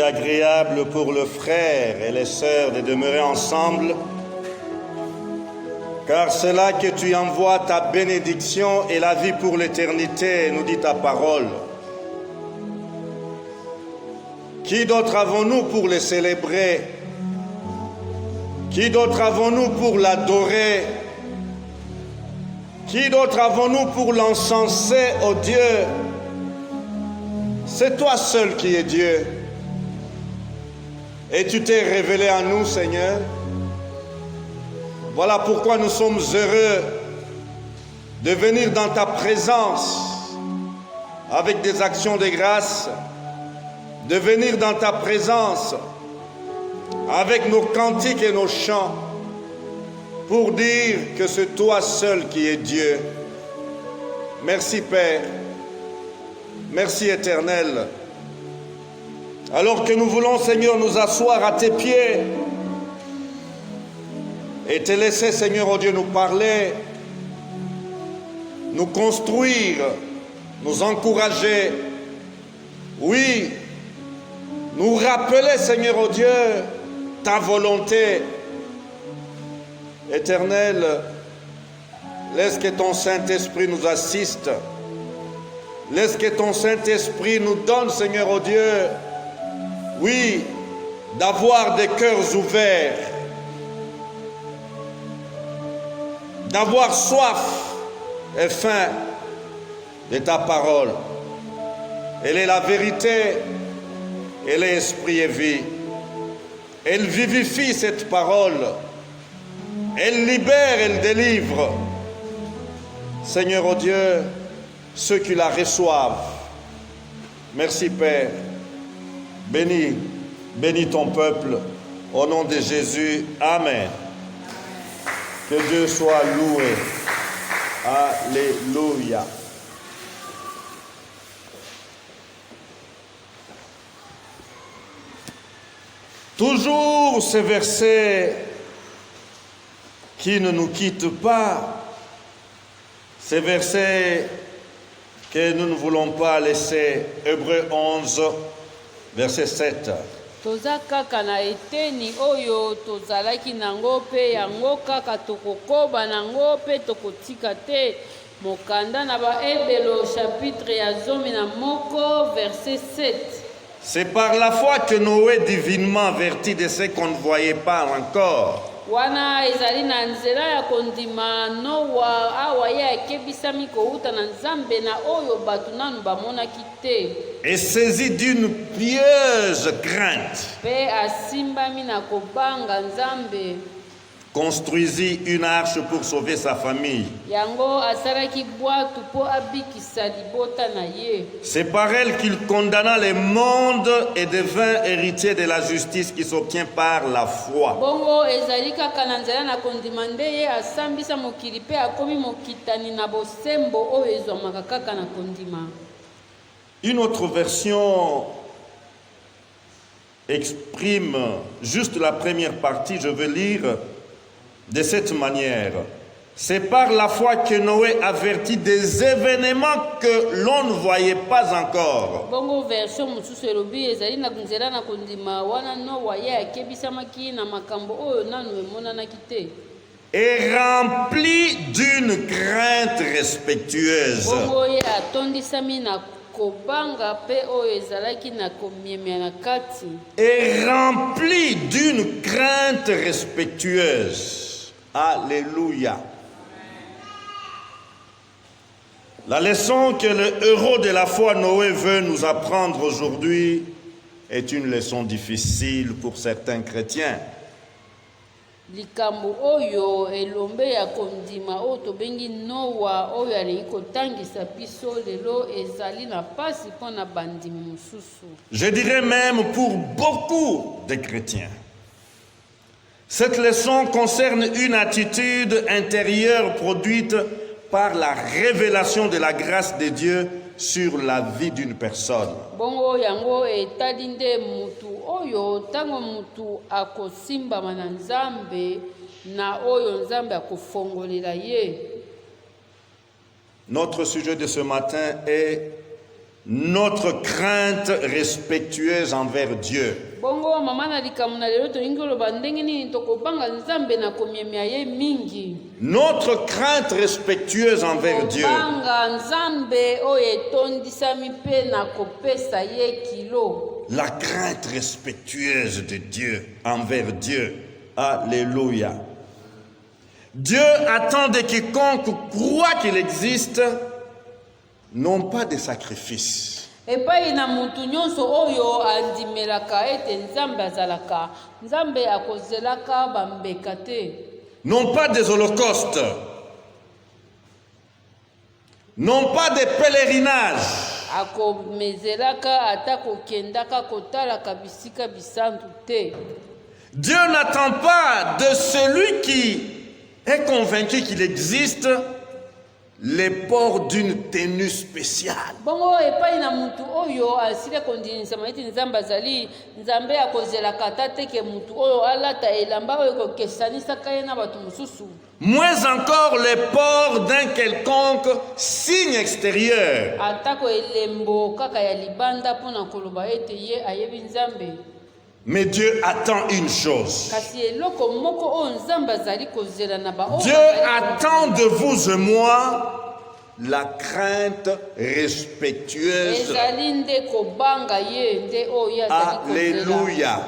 agréable pour le frère et les sœurs de demeurer ensemble, car c'est là que tu envoies ta bénédiction et la vie pour l'éternité, nous dit ta parole. Qui d'autre avons-nous pour le célébrer? Qui d'autre avons-nous pour l'adorer? Qui d'autre avons-nous pour l'encenser, ô Dieu? C'est toi seul qui es Dieu. Et tu t'es révélé à nous, Seigneur. Voilà pourquoi nous sommes heureux de venir dans ta présence avec des actions de grâce, de venir dans ta présence avec nos cantiques et nos chants pour dire que c'est toi seul qui es Dieu. Merci Père, merci Éternel. Alors que nous voulons, Seigneur, nous asseoir à tes pieds et te laisser, Seigneur, oh Dieu, nous parler, nous construire, nous encourager. Oui, nous rappeler, Seigneur, oh Dieu, ta volonté. Éternel, laisse que ton Saint-Esprit nous assiste. Laisse que ton Saint-Esprit nous donne, Seigneur, oh Dieu, oui, d'avoir des cœurs ouverts, d'avoir soif et faim de ta parole. Elle est la vérité, elle est esprit et vie. Elle vivifie cette parole. Elle libère, elle délivre. Seigneur, oh Dieu, ceux qui la reçoivent. Merci Père. Bénis ton peuple. Au nom de Jésus. Amen. Que Dieu soit loué. Alléluia. Toujours ces versets qui ne nous quittent pas, ces versets que nous ne voulons pas laisser. Hébreux 11, verset 7. Toza kaka na eteni oyo tozalaki nango pe yango kaka tokokoba nango pe tokotika te. Mokanda na ba Ebelo chapitre ya 11 verset 7. C'est par la foi que Noé, divinement averti de ce qu'on ne voyait pas encore, wana ezali na nzela ya kondima Noa awa ye akebisami kouta na Nzambe na oyo bato nanu bamonaki te, est saisi d'une pieuse crainte, pe asimbami na kobanga Nzambe, construisit une arche pour sauver sa famille. yango asalaki bwatu po abikisa libota na ye. C'est par elle qu'il condamna le monde et devint héritier de la justice qui s'obtient par la foi. Bongo ezali kaka na nzela na kondima nde ye asambisa mokili pe akomi mokitani na bosembo oyo ezwamaka kaka na kondima. Une autre version exprime juste la première partie, je vais lire de cette manière. C'est par la foi que Noé avertit des événements que l'on ne voyait pas encore. Bongo version mosusu elobi ezali na nzela na kondima wana Noa ye akebisamaki na makambo oyo nanu emonanaki te. Et rempli d'une crainte respectueuse. Bongo ye atondisami na kobanga pe oyo ezalaki na komiemia na kati. Et rempli d'une crainte respectueuse. Alléluia. La leçon que le héros de la foi Noé veut nous apprendre aujourd'hui est une leçon difficile pour certains chrétiens. Likambo oyo elombe ya kondima oyo tobengi Noa oyo alei kotangisa biso lelo ezali na pasi mpona bandimi mosusu. Je dirais même pour beaucoup de chrétiens. Cette leçon concerne une attitude intérieure produite par la révélation de la grâce de Dieu sur la vie d'une personne. Bongo yango etali nde mutu oyo tango mutu akosimbama na Nzambe na oyo Nzambe akofongolela ye. Notre sujet de ce matin est notre crainte respectueuse envers Dieu. Bongo mama na likamu na lelo tolingi oloba ndenge nini tokobanga nzambe na komiemia ye mingi. Notre crainte respectueuse envers Dieu. Kobanga nzambe oyo etondisami mpe na kopesa ye kilo. La crainte respectueuse de Dieu envers Dieu. Alléluia. Dieu attend de quiconque croit qu'il existe, non pas des sacrifices. Epai na mutu nyonso oyo andimelaka ete nzambe azalaka, nzambe akozelaka bambeka te. Non pas des holocaustes, non pas des pèlerinages. Akomezelaka ata kokendaka kotalaka bisika bisantu te. Dieu n'attend pas de celui qui est convaincu qu'il existe les ports d'une tenue spéciale. Bongo epai na mutu oyo asile kondinisa maiti nzambe azali, nzambe akozelaka ata te ke mutu oyo alata elamba oyo kokesanisaka ye na bato mosusu. Moins encore les ports d'un quelconque signe extérieur. Atako elembo kaka ya libanda pona koloba ete ye ayebi nzambe. Mais Dieu attend une chose. Dieu attend de vous et moi la crainte respectueuse. Alléluia.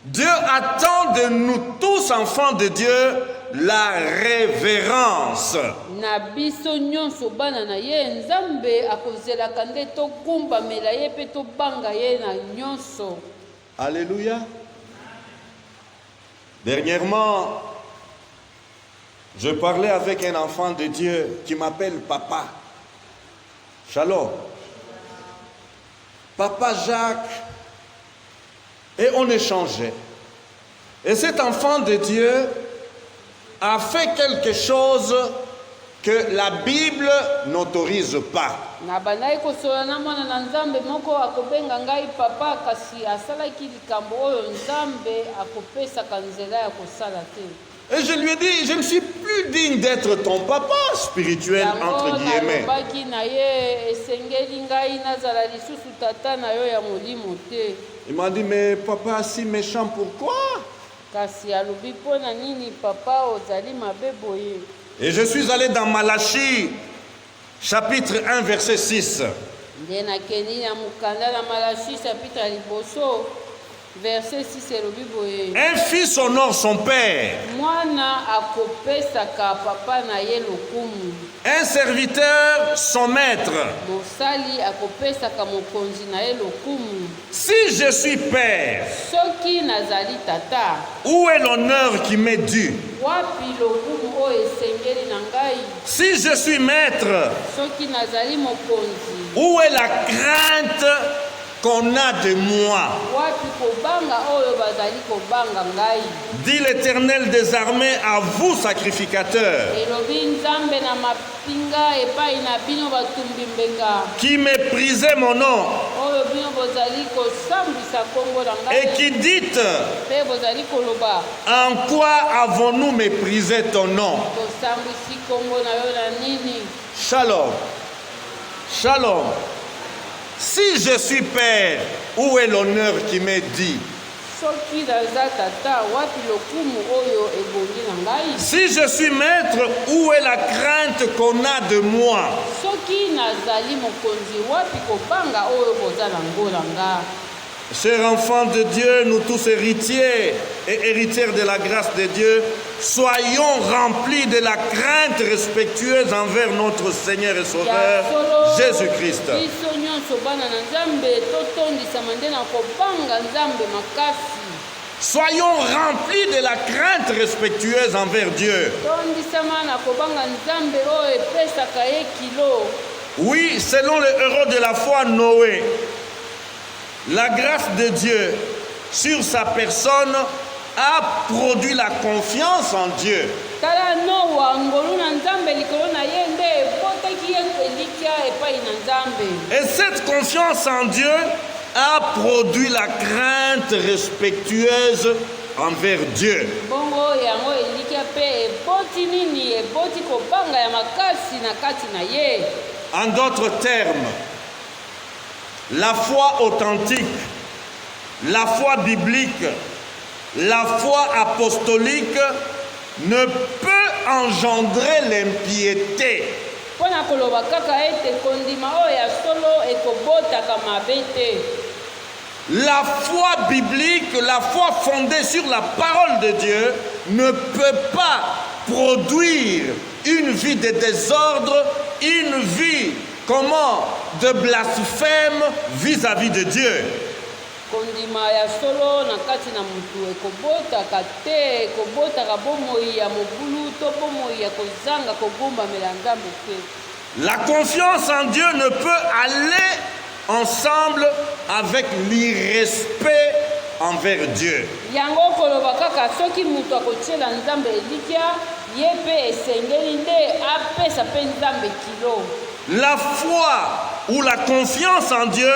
Dieu attend de nous tous, enfants de Dieu, la révérence. Alléluia. Dernièrement, je parlais avec un enfant de Dieu qui m'appelle Papa. Shalom. Papa Jacques. Et on échangeait. Et cet enfant de Dieu a fait quelque chose que la Bible n'autorise pas. Et je lui ai dit, je ne suis plus digne d'être ton papa spirituel, entre guillemets. Il m'a dit, mais papa, si méchant, pourquoi? Et je suis allé dans Malachie, chapitre 1, verset 6. Un fils honore son père. Un serviteur son maître. Si je suis père, où est l'honneur qui m'est dû? Si je suis maître, où est la crainte qu'on a de moi? Dit l'Éternel des armées à vous, sacrificateurs, qui méprisez mon nom et qui dites, en quoi avons-nous méprisé ton nom? Shalom. Shalom. Si je suis père, où est l'honneur qui m'est dit? Si je suis maître, où est la crainte qu'on a de moi? Chers enfants de Dieu, nous tous héritiers et héritières de la grâce de Dieu, soyons remplis de la crainte respectueuse envers notre Seigneur et Sauveur, Jésus-Christ. Soyons remplis de la crainte respectueuse envers Dieu. Oui, selon le héros de la foi, Noé, la grâce de Dieu sur sa personne a produit la confiance en Dieu. Et cette confiance en Dieu a produit la crainte respectueuse envers Dieu. En d'autres termes, la foi authentique, la foi biblique, la foi apostolique ne peut engendrer l'impiété. mpona koloba kaka ete kondima oyo ya solo ekobotaka mabe te. La foi biblique, la foi fondée sur la parole de Dieu ne peut pas produire une vie de désordre, une vie, de blasphème vis-à-vis de Dieu. kondima ya solo na kati na mutu ekobotaka te, ekobotaka bomoi ya mobulu to bomoi ya kozanga kogumbamela nzambe te. La confiance en Dieu ne peut aller ensemble avec l'irrespect envers Dieu. yango koloba kaka soki mutu akotiela nzambe elikya ye mpe esengeli nde apesa mpe nzambe kilo. La foi ou la confiance en Dieu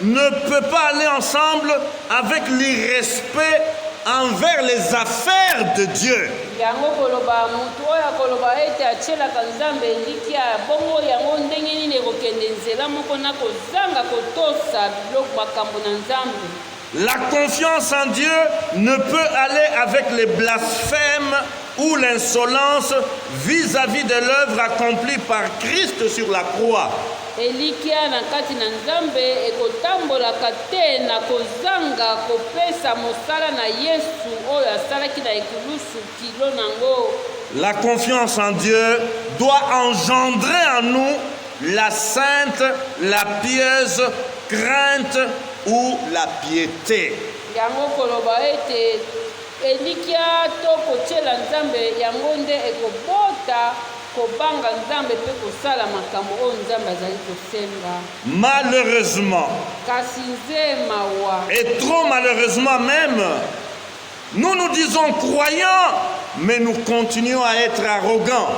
ne peut pas aller ensemble avec l'irrespect envers les affaires de Dieu. yango koloba mutu oyo akoloba ete atielaka nzambe elikya bongo yango ndenge nini ekokende nzela moko na kozanga kotosa biloko makambo na nzambe. La confiance en Dieu ne peut aller avec les blasphèmes ou l'insolence vis-à-vis de l'œuvre accomplie par Christ sur la croix. elikya na kati na nzambe ekotambolaka te na kozanga kopesa mosala na yesu oyo asalaki na ekulusu kilo nango. La confiance en Dieu doit engendrer en nous la sainte, la pieuse crainte ou la piété. yango koloba ete elikya to kotiela nzambe yango nde ekobota kobanga nzambe mpe kosala makambo oyo nzambe azali kosenga. Malheureusement, kasi nze mawa et trop malheureusement même, nous nous disons croyants, mais nous continuons à être arrogants.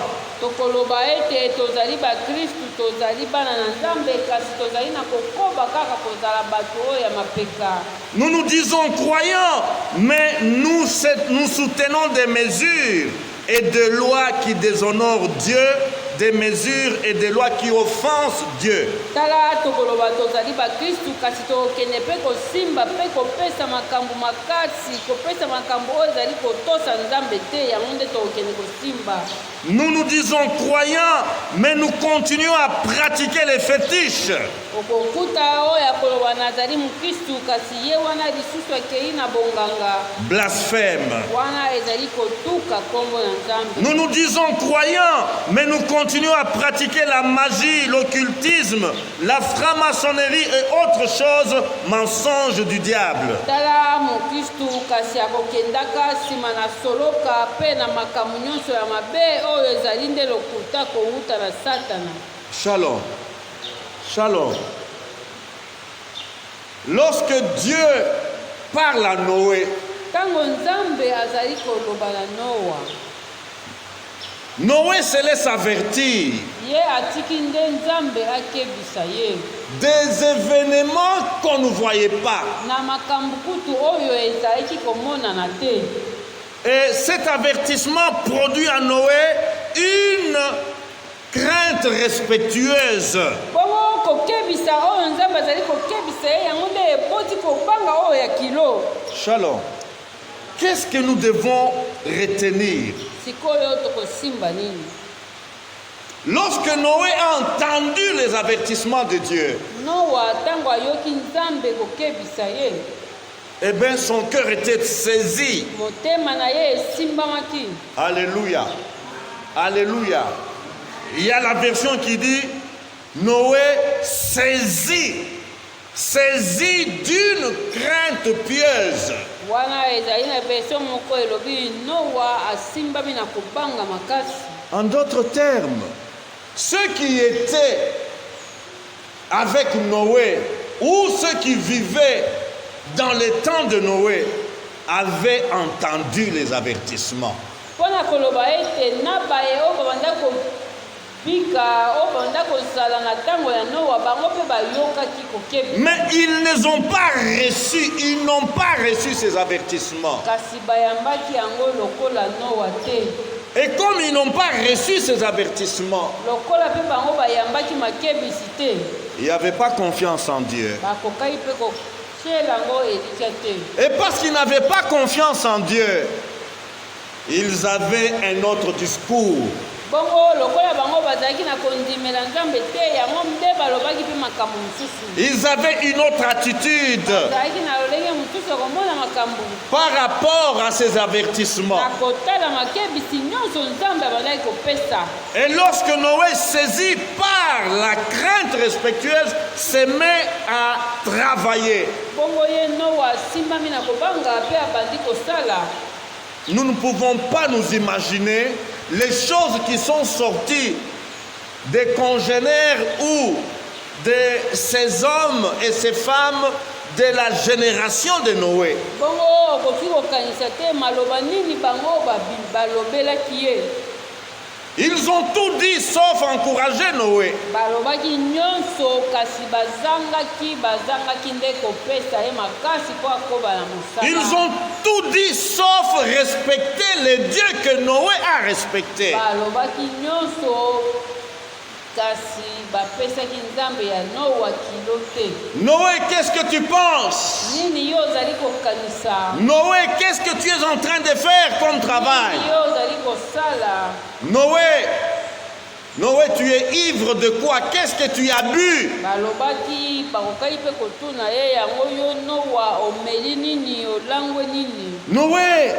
tokoloba ete tozali bakristu tozali bana na nzambe kasi tozali na kokoba kaka kozala bato oyo ya mapeka. Nous nous disons croyants, mais nous soutenons des mesures et des lois qui déshonorent Dieu, des mesures et des lois qui offensent Dieu. tala tokoloba tozali bakristu kasi tokende mpe kosimba mpe kopesa makambo makasi kopesa makambo oyo ezali kotosa nzambe te yango nde tokende kosimba. Nous nous disons croyants, mais nous continuons à pratiquer les fétiches. okokuta oyo akoloba nazali mokristu kasi ye wana lisusu akei na bonganga Blasphème. wana ezali kotuka nkombo na nzambe. Nous nous disons croyants, mais nous continuons à pratiquer la magie, l'occultisme, la franc-maçonnerie et autres choses, mensonges du diable. tala mokristu kasi akokendaka nsima na soloka mpe na makambo nyonso ya mabe oyo ezali nde lokuta kowuta na satana. Shalom. Shalom. Lorsque Dieu parle à Noé, ntango nzambe azali koloba na noa Noé se laisse avertir ye atiki nde nzambe akebisa ye des événements qu'on ne voyait pas. na makambo kutu oyo ezalaki komonana te. Et cet avertissement produit à Noé une crainte respectueuse. bongo kokebisa oyo nzambe azali kokebisa ye yango nde eboti kobanga oyo ya kilo. Shalom. Qu'est-ce que nous devons retenir? sikoyo tokosimba nini? Lorsque Noé a entendu les avertissements de Dieu, noa ntango ayoki nzambe kokebisa ye eh bien son cœur était saisi. motema na ye esimbamaki. Alléluia. Alléluia. Il y a la version qui dit Noé saisi d'une crainte pieuse. wana ezali na version moko elobi noa asimbami na kobanga makasi. En d'autres termes, ceux qui étaient avec Noé ou ceux qui vivaient dans les temps de Noé avaient entendu les avertissements. mpona koloba ete na baye oyo babanda kobika oyo babanda kozala na ntango ya noa bango mpe bayokaki kokebisa. Mais ils n'ont pas reçu ces avertissements. kasi bayambaki yango lokola noa te. Et comme ils n'ont pas reçu ces avertissements, lokola mpe bango bayambaki makebisi te. Il n'y avait pas confiance en Dieu. bakokai mpe kotyela yango elikya te. Et parce qu'ils n'avaient pas confiance en Dieu, ils avaient un autre discours. Bongo lokola bango bazalaki na kondimela nzambe te yango nde balobaki mpe makambo mosusu. Ils avaient une autre attitude Bazalaki na lolenge mosusu ya komona makambo par rapport à ces avertissements. na kotala makebisi nyonso nzambe abandaki kopesa. Et lorsque Noé, saisi par la crainte respectueuse, se met à travailler, Bongo ye Noa asimbami na kobanga mpe abandi kosala. nous ne pouvons pas nous imaginer les choses qui sont sorties des congénères ou de ces hommes et ces femmes de la génération de Noé. Bongo okoki kokanisa te maloba nini bango balobelaki ye. Ils ont tout dit sauf encourager Noé. Balobaki nyonso kasi bazangaki nde kopesa ye makasi mpo akoba na mosala. Ils ont tout dit sauf respecter le Dieu que Noé a respecté. Balobaki nyonso kasi bapesaki nzambe ya Noa kilo te. Noé, qu'est-ce que tu penses? Nini yo ozali kokanisa? Noé, qu'est-ce que tu es en train de faire comme travail? Nini yo ozali kosala? Noé, tu es ivre de quoi? Qu'est-ce que tu as bu? Balobaki bakokai mpe kotuna ye yango yo Noa omeli nini olangwe nini? Noé,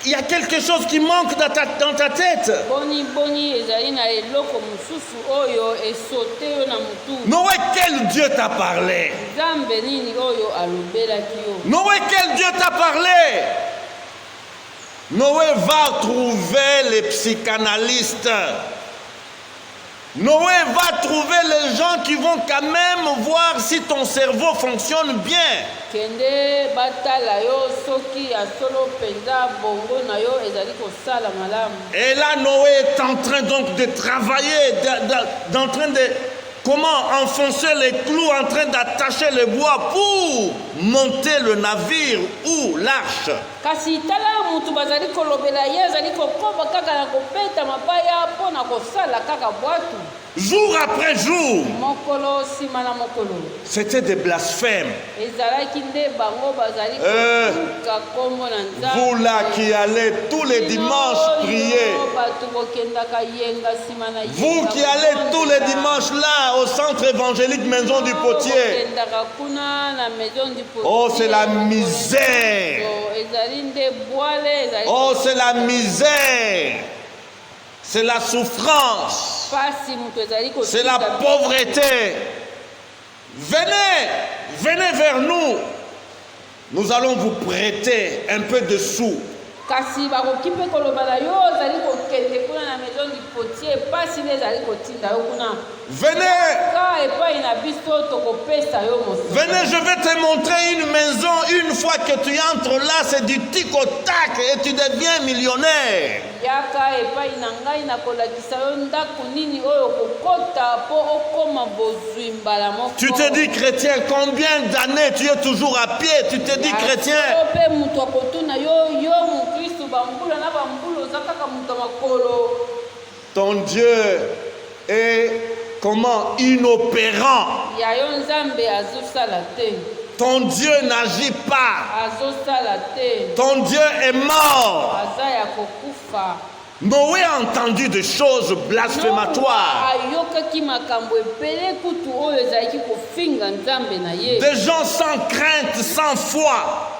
il y a quelque chose qui manque dans ta tête. Boni ezali na eloko mosusu oyo esote yo na mutu. Noé, quel Dieu t'a parlé? Nzambe nini oyo alobelaki yo? Noé, quel Dieu t'a parlé? Noé va trouver les psychanalystes. Noé va trouver les gens qui vont quand même voir si ton cerveau fonctionne bien. Kende batala yo soki asolo penza bongo na yo ezali kosala malamu. Et là, Noé est en train donc de travailler, en train de comment enfoncer les clous, en train d'attacher le bois pour monter le navire ou l'arche. Kasi tala mutu bazali kolobela ye azali kokoba kaka na kopeta mapaya mpo na kosala kaka bwatu. Jour après jour, Mokolo sima na mokolo. c'était des blasphèmes. Ezalaki nde bango bazali kotuka kombo na nzambe. Vous là qui allez tous les dimanches prier, Batu bokendaka yenga sima na yenga. vous qui allez tous les dimanches là au centre évangélique Maison du Potier, Bokendaka kuna na Maison du Potier. oh c'est la misère, Ezali nde bwale ezali. oh c'est la misère, c'est la souffrance. C'est la pauvreté. Venez vers nous. Nous allons vous prêter un peu de sous. Kasi bakoki mpe koloba na yo ozali kokende kuna na Maison du Potier pasi nde ezali kotinda yo kuna. Venez, je vais te montrer une maison. Une fois que tu entres là, c'est du tic au tac et tu deviens millionnaire. Tu te dis chrétien, combien d'années tu es toujours à pied? Tu te dis chrétien. Ton Dieu est comment? Inopérant. Ton Dieu n'agit pas. Ton Dieu est mort. Noé a entendu des choses blasphématoires. Des gens sans crainte, sans foi.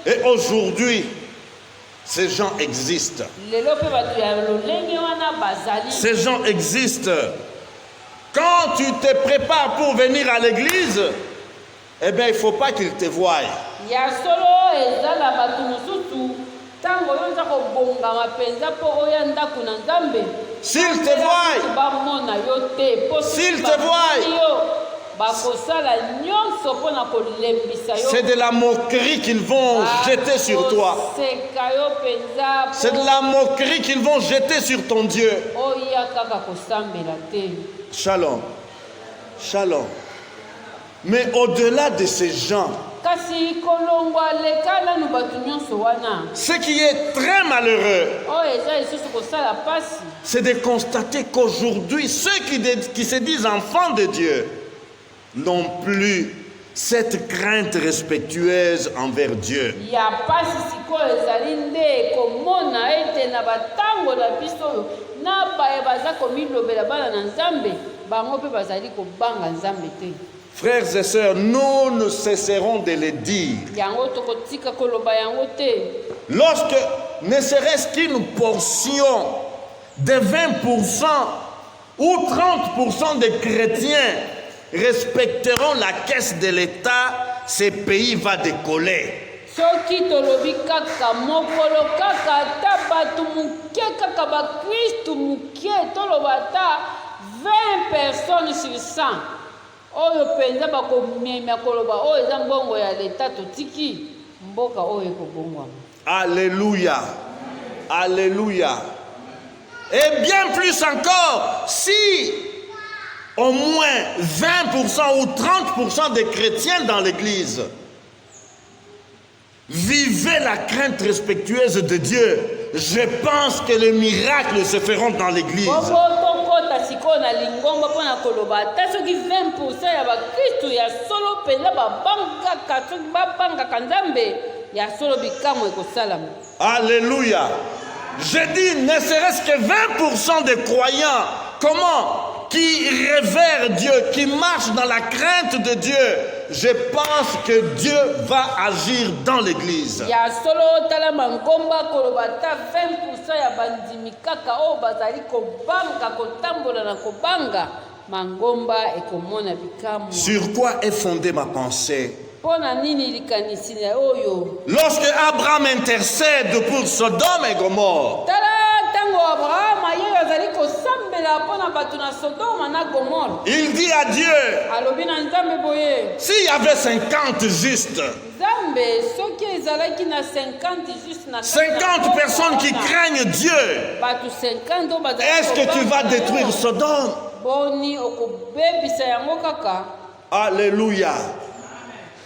Et aujourd'hui, ces gens existent. Ces gens existent. Quand tu te prépares pour venir à l'église, eh bien, il ne faut pas qu'ils te voient. S'ils te voient, c'est de la moquerie qu'ils vont jeter sur toi. C'est de la moquerie qu'ils vont jeter sur ton Dieu. Shalom. Shalom. Mais au-delà de ces gens, kasi kolongwa leka nanu bato nyonso wana. Ce qui est très malheureux, Oyo eza lisusu kosala pasi. c'est de constater qu'aujourd'hui, ceux qui se disent enfants de Dieu n'ont plus cette crainte respectueuse envers Dieu. Ya pasi sikoyo ezali nde komona ete na batango na biso oyo na baye baza komilobela bana na Nzambe bango mpe bazali kobanga Nzambe te. Frères et sœurs, nous ne cesserons de le dire. Yango tokotika koloba yango te. Lorsque ne serait-ce qu'une portion de 20% ou 30% des chrétiens respecteront la caisse de l'État, ce pays va décoller. Soki tolobi kaka mokolo kaka ata bato muke kaka bakristu muke toloba ata 20 personnes sur 100 oyo penza bakomemia koloba oyo eza mbongo ya leta totiki mboka oyo ekobongwama. Alléluia. Alléluia. Et bien plus encore, si au moins 20% ou 30% des chrétiens dans l'église vivaient la crainte respectueuse de Dieu, je pense que les miracles se feront dans l'église. Tokota sikoyo na lingomba mpona koloba ata soki 20% ya bakristu ya solo mpenza babangaka soki babangaka Nzambe ya solo bikamwa ekosalama. Alléluia. Je dis, ne serait-ce que 20% des croyants, comment? Qui révèrent Dieu, qui marchent dans la crainte de Dieu, je pense que Dieu va agir dans l'église. Ya solo tala mangomba koloba ata 20% ya bandimi kaka oyo bazali kobanga kotambola na kobanga mangomba ekomona bikamwa. Sur quoi est fondée ma pensée? Pona nini likanisi na oyo? Lorsque Abraham intercède pour Sodome et Gomorrhe, Tala tango Abraham aye azali kosambela pona bato na Sodoma na Gomorre. il dit à Dieu, Alobi na Nzambe boye. s'il y avait 50 justes, Nzambe soki ezalaki na 50 juste na 50 personnes qui craignent Dieu, bato 50 oyo bazali est-ce que tu vas détruire Sodome? boni okobebisa yango kaka. Alléluia.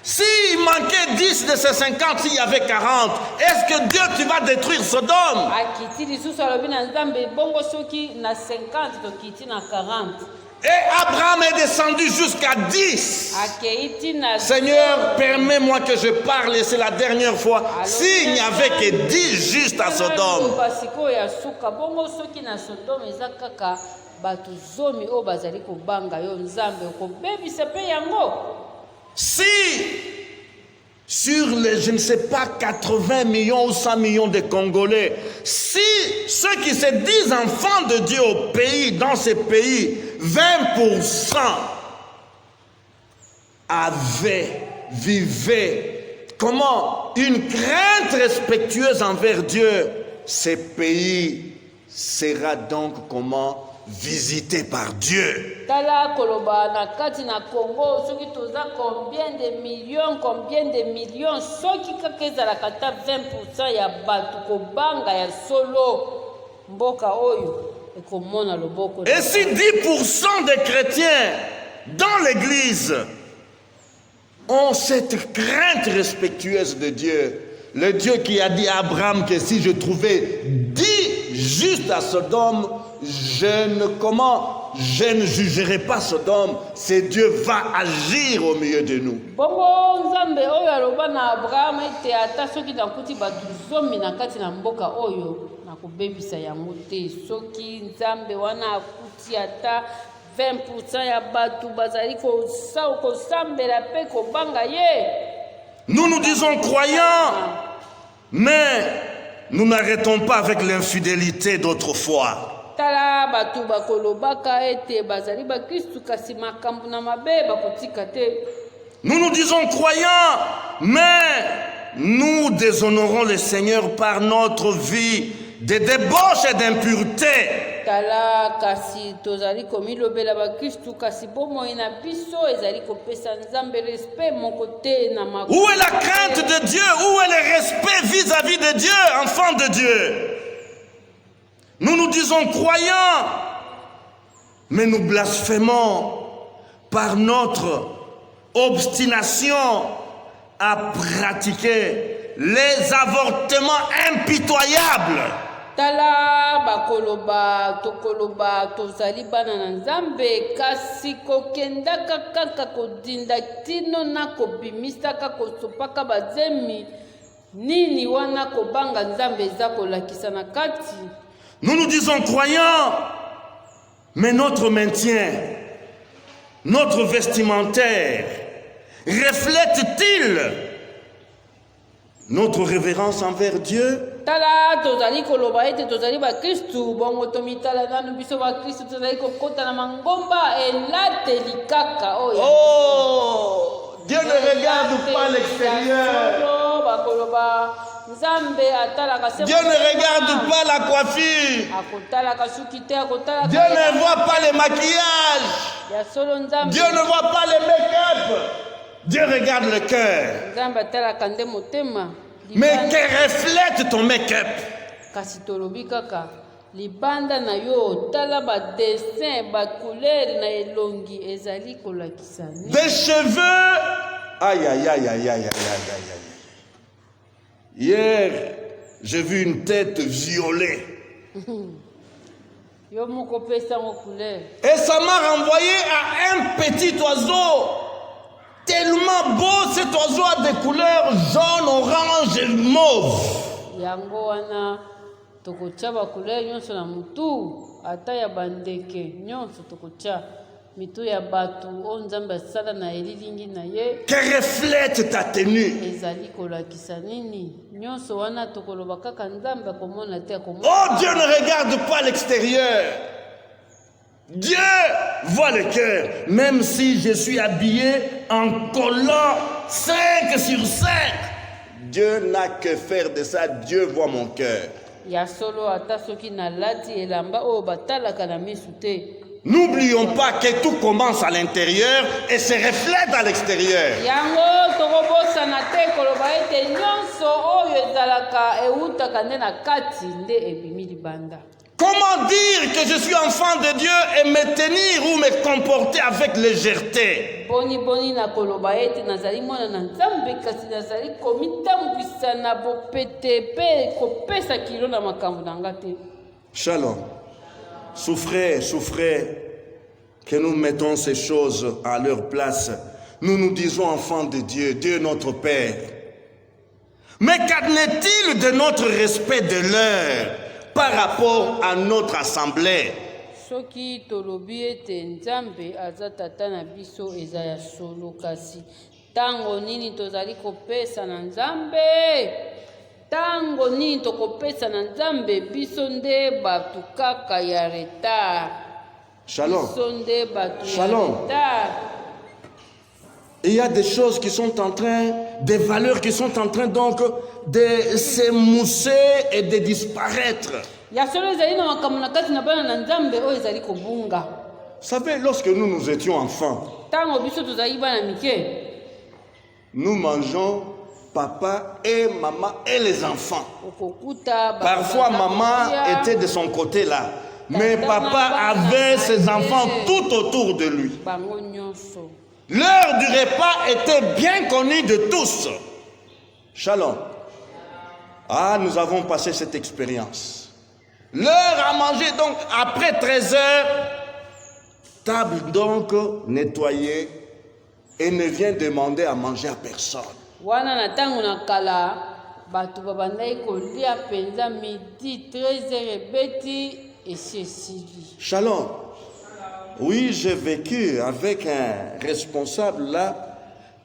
S'il manquait 10 de ces 50, s'il y avait 40, est-ce que Dieu, tu vas détruire Sodome? Akiti lisusu alobi na Nzambe bongo soki na 50 tokiti na 40. Et Abraham est descendu jusqu'à 10. Akeiti na Seigneur, permets-moi que je parle, et c'est la dernière fois. S'il n'y avait que 10 justes à Sodome, basiko ya suka bongo soki na Sodome eza kaka bato zomi oyo bazali kobanga yo Nzambe okobebisa pe yango. si sur les, je ne sais pas, 80 millions ou 100 millions de Congolais, si ceux qui se disent enfants de Dieu au pays, dans ces pays, 20% vivaient, comment? Une crainte respectueuse envers Dieu, ces pays sera donc comment? Visité par Dieu. Tala koloba na kati na Congo soki toza combien de millions soki kaka ezalaka ta 20% ya bato kobanga ya solo mboka oyo ekomona loboko. Et si 10% des chrétiens dans l'église ont cette crainte respectueuse de Dieu, le Dieu qui a dit à Abraham que si je trouvais 10 justes à Sodome, je ne jugerai pas Sodome, c'est Dieu va agir au milieu de nous. Bongo Nzambe oyo aloba na Abraham ete ata soki nakuti bato zomi na kati na mboka oyo nakobebisa yango te. Soki Nzambe wana akuti ata 20% ya bato bazali kosambela pe kobanga ye. Nous nous disons croyants, mais nous n'arrêtons pas avec l'infidélité d'autrefois. Tala batu bakolobaka ete bazali bakristu kasi makambo na mabe bakotika te. Nous nous disons croyants, mais nous déshonorons le Seigneur par notre vie de débauche et d'impureté. Tala kasi tozali komilobela bakristu kasi bomoi na biso ezali kopesa Nzambe respect moko te na makambo. Où est la crainte de Dieu? Où est le respect vis-à-vis de Dieu, enfants de Dieu? Nous nous disons croyants, mais nous blasphémons par notre obstination à pratiquer les avortements impitoyables. Tala bakoloba tokoloba tozali bana na Nzambe kasi kokendaka kaka kodinda tino na kobimisaka kosopaka bazemi nini wana kobanga Nzambe eza kolakisa na kati. Nous nous disons croyants, mais notre maintien, notre vestimentaire, reflète-t-il notre révérence envers Dieu? Tala tozali koloba ete tozali ba Kristu bongo tomitala nanu biso ba Kristu tozali kokota na mangomba elateli kaka oya. Oh, Dieu ne regarde pas l'extérieur. Dieu ne regarde pas la coiffure. Dieu ne voit pas les maquillages. Dieu ne voit pas les make-up. Dieu regarde le cœur. Mais que reflète ton make-up? Libanda na yo tala ba dessin ba couleur na elongi ezali kolakisa des cheveux. Aïe aïe aïe aïe aïe aïe aïe. Hier j'ai vu une tête violée yo moko pesa mo couleur et ça m'a renvoyé à un petit oiseau tellement beau. Cet oiseau a des couleurs jaune, orange et mauve. Yango wana tokocha ba couleur nyonso na mutu ata ya bandeke nyonso tokocha mitu ya batu o Nzambe asala na elilingi na ye. Que reflète ta tenue? Ezali kolakisa nini nyonso wana tokoloba kaka Nzambe komona te komona. Oh, Dieu ne regarde pas l'extérieur. Dieu voit le cœur. Même si je suis habillé en collant 5 sur 5, Dieu n'a que faire de ça. Dieu voit mon cœur. N'oublions pas que tout commence à l'intérieur et se reflète à l'extérieur. Comment dire que je suis enfant de Dieu et me tenir ou me comporter avec légèreté? Shalom. Souffrez, souffrez, que nous mettons ces choses à leur place. Nous nous disons enfants de Dieu, Dieu notre Père. Mais qu'en est-il de notre respect de l'heure par rapport à notre assemblée? Soki tolobi ete Nzambe aza tata na biso eza ya solo kasi tango nini tozali kopesa na Nzambe tango nini tokopesa na Nzambe biso nde batu kaka ya retard. Shalom. Biso nde batu Shalom. ya retard. Il y a des choses qui sont en train, des valeurs qui sont en train donc de s'émousser et de disparaître. Vous savez, lorsque nous étions enfants, nous mangeons papa et maman et les enfants. Parfois, maman était de son côté là, mais papa avait ses enfants tout autour de lui. L'heure du repas était bien connue de tous. Shalom. Ah, nous avons passé cette expérience. L'heure à manger, donc, après 13 heures, table donc nettoyée et ne vient demander à manger à personne. Shalom. Oui, j'ai vécu avec un responsable là.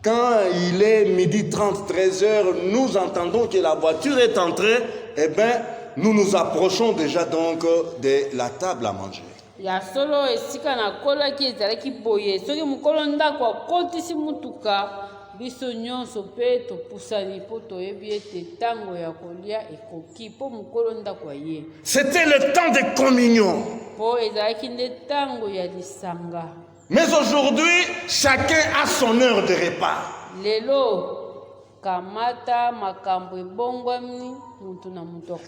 Quand il est 12h30, 13h, nous entendons que la voiture est entrée, eh bien, nous nous approchons déjà donc de la table à manger. C'était le temps de communion. Mais aujourd'hui, chacun a son heure de repas.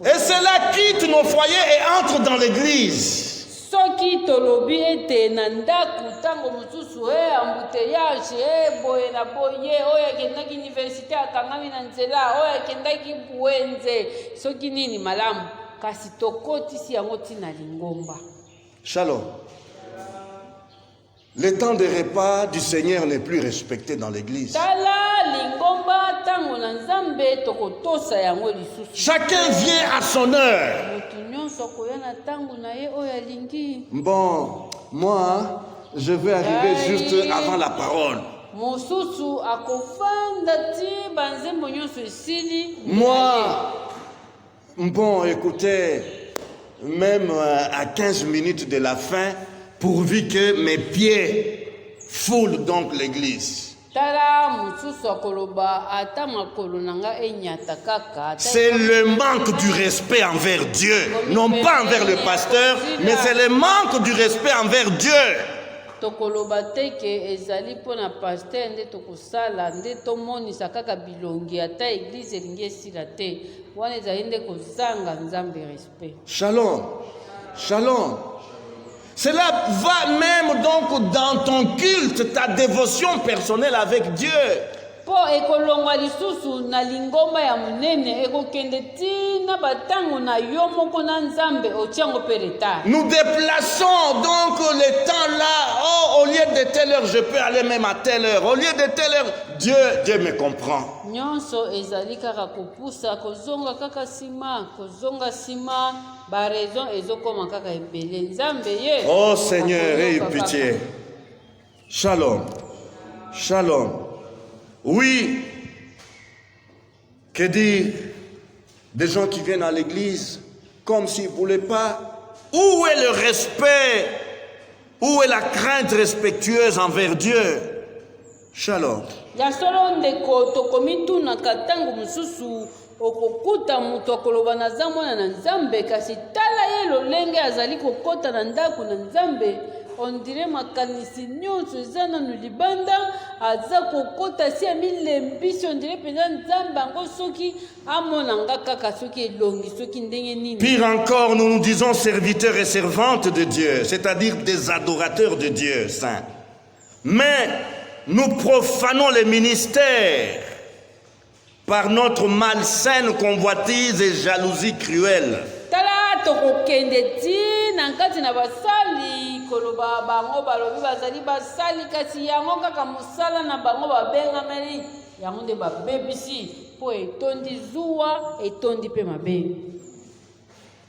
Et cela quitte nos foyers et entre dans l'église. soki tolobi ete na ndako ntango mosusu embouteillage boye na boye oyo akendaki université akangami na nzela oyo akendaki bwenze soki nini malamu kasi tokotisi yango ntina lingomba. Shalom. Le temps de repas du Seigneur n'est plus respecté dans l'église. Chacun vient à son heure. Bon, moi, je vais arriver juste avant la parole. Moi, bon, écoutez, même à 15 minutes de la fin, pourvu que mes pieds foulent donc l'église. C'est le manque du respect envers Dieu. Non pas envers le pasteur, mais c'est le manque du respect envers Dieu. Shalom. Shalom. Cela va même donc dans ton culte, ta dévotion personnelle avec Dieu. Nous déplaçons donc le temps là. Oh, au lieu de telle heure, je peux aller même à telle heure. Au lieu de telle heure, Dieu me comprend. Oh Seigneur, aie pitié. Shalom. Shalom. Oui, que dire des gens qui viennent à l'église comme s'ils ne voulaient pas? Où est le respect? Où est la crainte respectueuse envers Dieu? Shalom. Okokuta mutu akoloba na zamona na nzambe kasi tala ye lolenge azali kokota na ndako na nzambe on dirait makanisi nyonso eza nanu libanda aza kokota si amilembisi on dirait penza nzambe yango soki amonanga kaka soki elongi soki ndenge nini. Pire encore, nous nous disons serviteurs et servantes de Dieu, c'est-à-dire des adorateurs de Dieu saint. Mais nous profanons les ministères par notre malsaine convoitise et jalousie cruelle. Tala tokokende ti na nkati na basali koloba bango balobi bazali basali kasi yango kaka mosala na bango babengameli yango nde babebisi po etondi zuwa etondi pe mabe.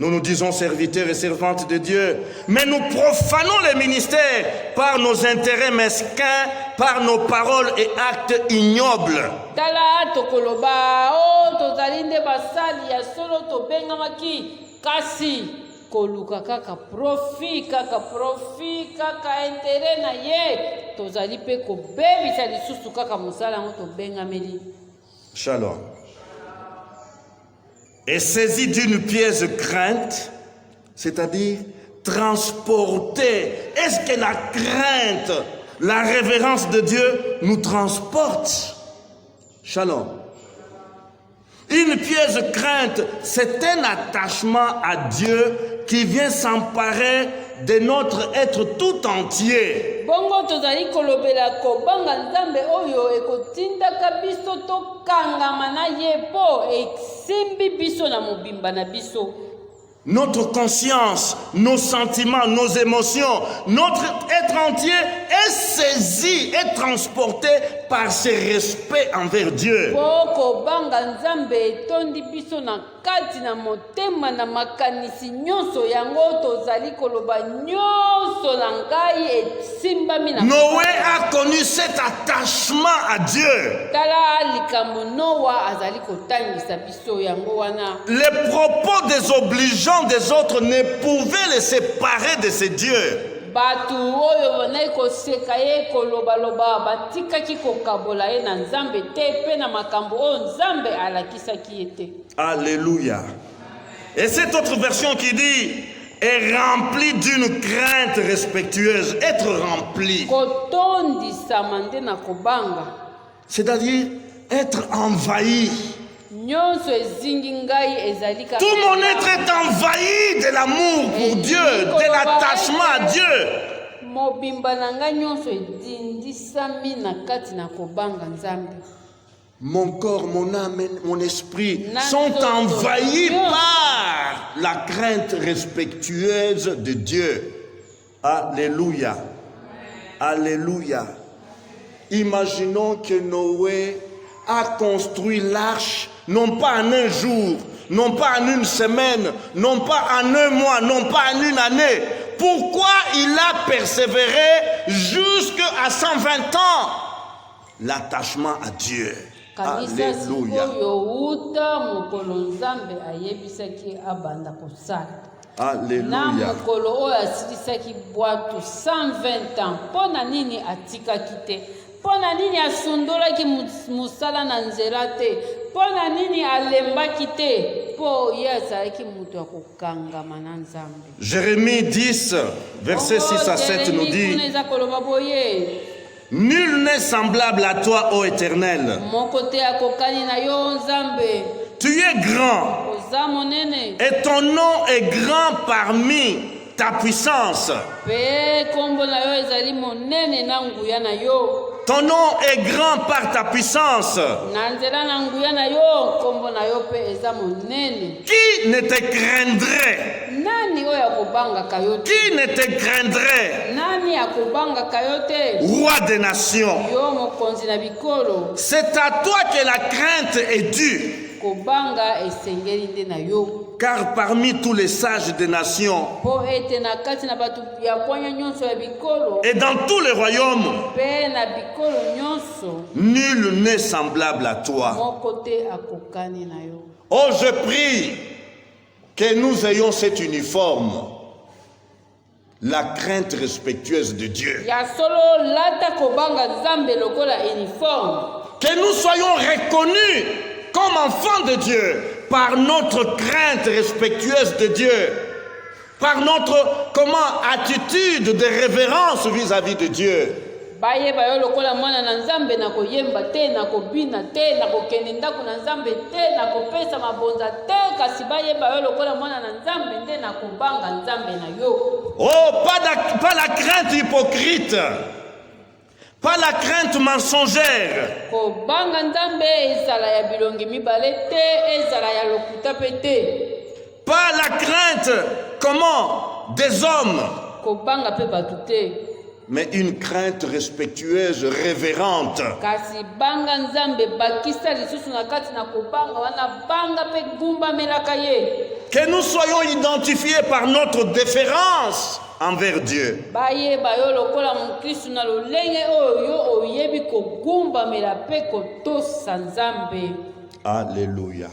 Nous nous disons serviteurs et servantes de Dieu, mais nous profanons les ministères par nos intérêts mesquins, par nos paroles et actes ignobles. Tala tokoloba o tozali nde basali ya solo tobengamaki kasi koluka kaka profit kaka intérêt na ye tozali pe kobebisa lisusu kaka mosala yango tobengameli. Shalom. Et saisi d'une pièce crainte, c'est-à-dire transporter. Est-ce que la crainte, la révérence de Dieu nous transporte? Shalom. Une pièce crainte, c'est un attachement à Dieu qui vient s'emparer de notre être tout entier. Bongo tozali kolobela kobanga nzambe oyo ekotindaka biso tokangama na ye po esimbi biso na mobimba na biso. Notre conscience, nos sentiments, nos émotions, notre être entier est saisi, est transporté par ce respect envers Dieu. Poko banga nzambe tondi biso na kati na motema na makanisi nyonso yango tozali koloba nyonso na ngai esimbami na. Noé a connu cet attachement à Dieu. Tala likambo Noa azali kotangisa biso yango wana. Les propos désobligeants des autres ne pouvaient les séparer de ces dieux. Batu oyo na koseka ye kolobaloba batikaki kokabola ye na nzambe te pe na makambo oyo nzambe alakisaki ete. Alléluia. Et cette autre version qui dit est remplie d'une crainte respectueuse, être rempli. Kotondisa mande na kobanga. C'est-à-dire être envahi nyonso ezingi ngai ezali kaka Tout mon être est envahi de l'amour pour Dieu, de l'attachement à Dieu. mobimba na ngai nyonso edindisami na kati na kobanga Nzambe. Mon corps, mon âme, mon esprit sont envahis par la crainte respectueuse de Dieu. Alléluia. Alléluia. Imaginons que Noé a construit l'arche, non pas en un jour, non pas en une semaine, non pas en un mois, non pas en une année. Pourquoi il a persévéré jusqu'à 120 ans? L'attachement à Dieu. Alléluia. Alléluia. Pona nini atikaki te, pona nini asundolaki musala na nzela te, pona nini alembaki te, po ye azalaki mutu akokangama na Nzambe. Jérémie 10, versets 6 à 7 nous dit: Nul n'est semblable à toi, ô Éternel. Tu es grand, et ton nom est grand parmi ta puissance. Ton nom est grand par ta puissance. Qui ne te craindrait? Qui ne te craindrait? Roi des nations. C'est à toi que la crainte est due. Car parmi tous les sages des nations et dans tous les royaumes, nul n'est semblable à toi. Oh, je prie que nous ayons cet uniforme, la crainte respectueuse de Dieu. Que nous soyons reconnus comme enfants de Dieu par notre crainte respectueuse de Dieu, par notre attitude de révérence vis-à-vis de Dieu. Oh, pas la crainte hypocrite, pas la crainte mensongère, pas la crainte des hommes, mais une crainte respectueuse, révérente. Que nous soyons identifiés par notre déférence envers Dieu. Alléluia.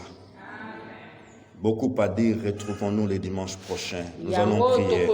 Beaucoup à dire, retrouvons-nous les dimanches prochains. Nous allons prier.